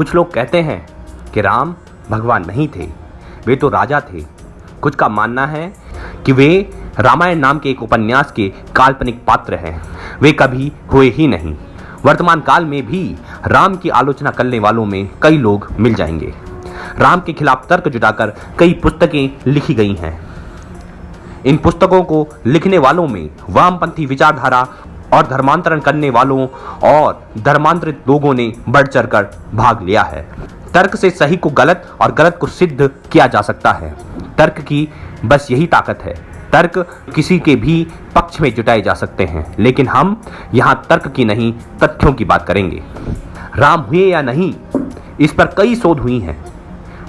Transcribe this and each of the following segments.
कुछ लोग कहते हैं कि राम भगवान नहीं थे, वे तो राजा थे। कुछ का मानना है कि वे रामायण नाम के एक उपन्यास के काल्पनिक पात्र हैं, वे कभी हुए ही नहीं। वर्तमान काल में भी राम की आलोचना करने वालों में कई लोग मिल जाएंगे। राम के खिलाफ तर्क जुटाकर कई पुस्तकें लिखी गई हैं। इन पुस्तकों को लिखने वालों में वामपंथी विचारधारा और धर्मांतरण करने वालों और धर्मांतरित लोगों ने बढ़ चढ़कर भाग लिया है। तर्क से सही को गलत और गलत को सिद्ध किया जा सकता है। तर्क की बस यही ताकत है। तर्क किसी के भी पक्ष में जुटाए जा सकते हैं, लेकिन हम यहाँ तर्क की नहीं, तथ्यों की बात करेंगे। राम हुए या नहीं, इस पर कई शोध हुई हैं।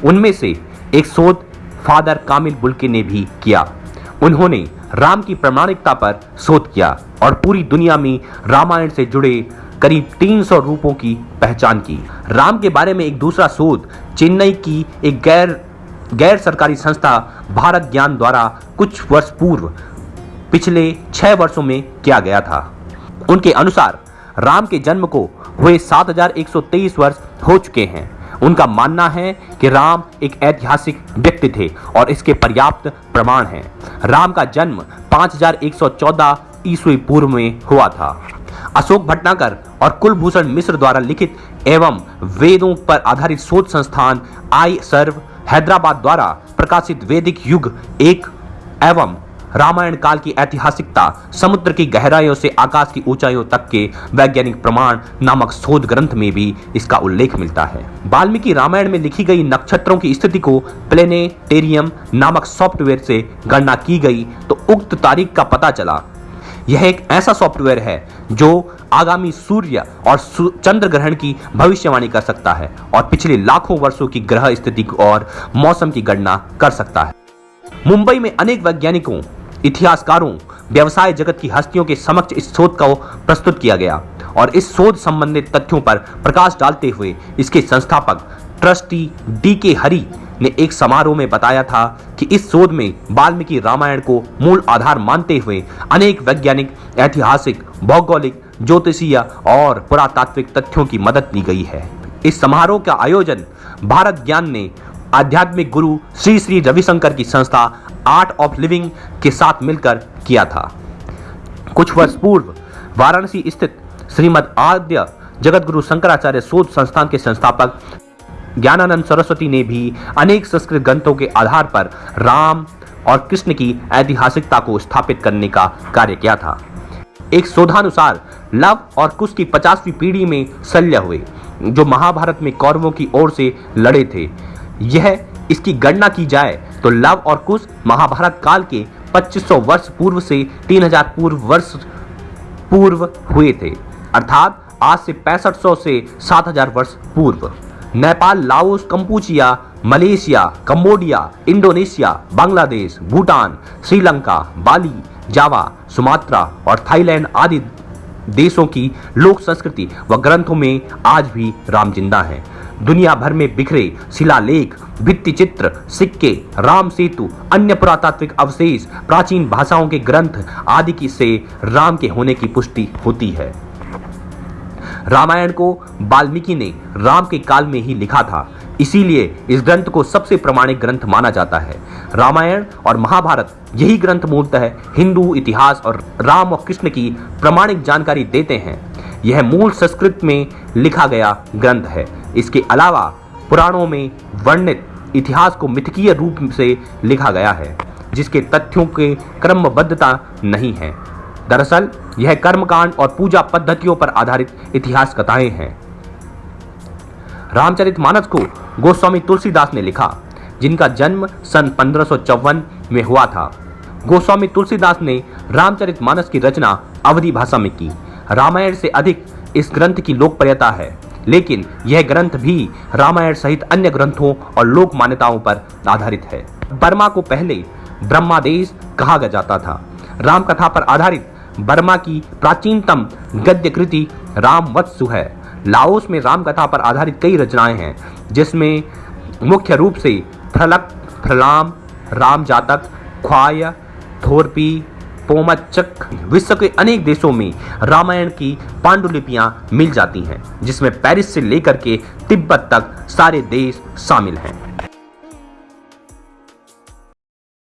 उनमें से एक शोध फादर कामिल बुल्के ने भी किया। उन्होंने राम की प्रामाणिकता पर शोध किया और पूरी दुनिया में रामायण से जुड़े करीब 300 रूपों की पहचान की। राम के बारे में एक दूसरा शोध चेन्नई की एक गैर सरकारी संस्था भारत ज्ञान द्वारा कुछ वर्ष पूर्व पिछले 6 वर्षों में किया गया था। उनके अनुसार राम के जन्म को हुए 7123 वर्ष हो चुके हैं। उनका मानना है कि राम एक ऐतिहासिक व्यक्ति थे और इसके पर्याप्त प्रमाण हैं। राम का जन्म 5114 ईस्वी पूर्व में हुआ था। अशोक भटनागर और कुलभूषण मिश्र द्वारा लिखित एवं वेदों पर आधारित शोध संस्थान आई सर्व हैदराबाद द्वारा प्रकाशित वैदिक युग एक एवं रामायण काल की ऐतिहासिकता, समुद्र की गहराइयों से आकाश की ऊंचाइयों तक के वैज्ञानिक प्रमाण नामक शोध ग्रंथ में भी इसका उल्लेख मिलता है। वाल्मीकि रामायण में लिखी गई नक्षत्रों की स्थिति को प्लेनेटेरियम नामक सॉफ्टवेयर से गणना की गई तो उक्त तारीख का पता चला। यह एक ऐसा सॉफ्टवेयर है जो आगामी सूर्य और चंद्र ग्रहण की भविष्यवाणी कर सकता है और पिछले लाखों वर्षों की ग्रह स्थिति और मौसम की गणना कर सकता है। मुंबई में अनेक वैज्ञानिकों, इतिहासकारों, व्यवसाय जगत की हस्तियों के समक्ष इस शोध को प्रस्तुत किया गया और इस शोध संबंधित तथ्यों पर प्रकाश डालते हुए इसके संस्थापक ट्रस्टी डी.के. हरी ने एक समारोह में बताया था कि इस शोध में वाल्मीकि रामायण को मूल आधार मानते हुए अनेक वैज्ञानिक, ऐतिहासिक, भौगोलिक, ज्योतिषीय और पुरातात्विक तथ्यों की मदद ली गई है। इस समारोह का आयोजन भारत ज्ञान ने आध्यात्मिक गुरु श्री श्री रविशंकर की संस्था आर्ट ऑफ लिविंग के साथ मिलकर किया था। कुछ वर्ष पूर्व वाराणसी स्थित श्रीमद आद्य जगतगुरु शंकराचार्य शोध संस्थान के संस्थापक ज्ञानानंद सरस्वती ने भी अनेक संस्कृत ग्रंथों के आधार पर राम और कृष्ण की ऐतिहासिकता को स्थापित करने का कार्य किया था। एक शोधानुसार लव और कुश की 50वीं पीढ़ी में शल्य हुए, जो महाभारत में कौरवों की ओर से लड़े थे। यह इसकी गणना की जाए तो लव और कुश महाभारत काल के 2500 वर्ष पूर्व से 3000 वर्ष पूर्व हुए थे, अर्थात आज से 6500 से 7000 वर्ष पूर्व। Nepal, Laos, Kampuchea, Malaysia, Cambodia, Indonesia, Bangladesh, Bhutan, Sri Lanka, Bali, Java, Sumatra और थाईलैंड आदि देशों की लोक संस्कृति व ग्रंथों में आज भी राम जिंदा है। दुनिया भर में बिखरे शिलालेख, भित्ति चित्र, सिक्के, राम सेतु, अन्य पुरातात्विक अवशेष, प्राचीन भाषाओं के ग्रंथ आदि की से राम के होने की पुष्टि होती है। रामायण को वाल्मीकि ने राम के काल में ही लिखा था, इसीलिए इस ग्रंथ को सबसे प्रामाणिक ग्रंथ माना जाता है। रामायण और महाभारत यही ग्रंथ मूलतः हिंदू इतिहास और राम और कृष्ण की प्रामाणिक जानकारी देते हैं। यह मूल संस्कृत में लिखा गया ग्रंथ है। इसके अलावा पुराणों में वर्णित इतिहास को मिथकीय रूप से लिखा गया है, जिसके तथ्यों के क्रमबद्धता नहीं है। दरअसल यह कर्मकांड और पूजा पद्धतियों पर आधारित इतिहास कथाएं हैं। रामचरितमानस को गोस्वामी तुलसीदास ने लिखा, जिनका जन्म सन 1554 में हुआ था। गोस्वामी तुलसीदास ने रामचरितमानस की रचना अवधी भाषा में की। रामायण से अधिक इस ग्रंथ की लोकप्रियता है, लेकिन यह ग्रंथ भी रामायण सहित अन्य ग्रंथों और लोक मान्यताओं पर आधारित है। बर्मा को पहले ब्रह्मादेश कहा जाता था। राम कथा पर आधारित बर्मा की प्राचीनतम गद्य कृति रामवत्सु है। लाओस में राम कथा पर आधारित कई रचनाएं हैं, जिसमें मुख्य रूप से फ्रलक, फ्रलाम, राम जातक, ख्वाय, थोरपी, पोमचक विश्व के अनेक देशों में रामायण की पांडुलिपियां मिल जाती हैं, जिसमें पेरिस से लेकर के तिब्बत तक सारे देश शामिल हैं।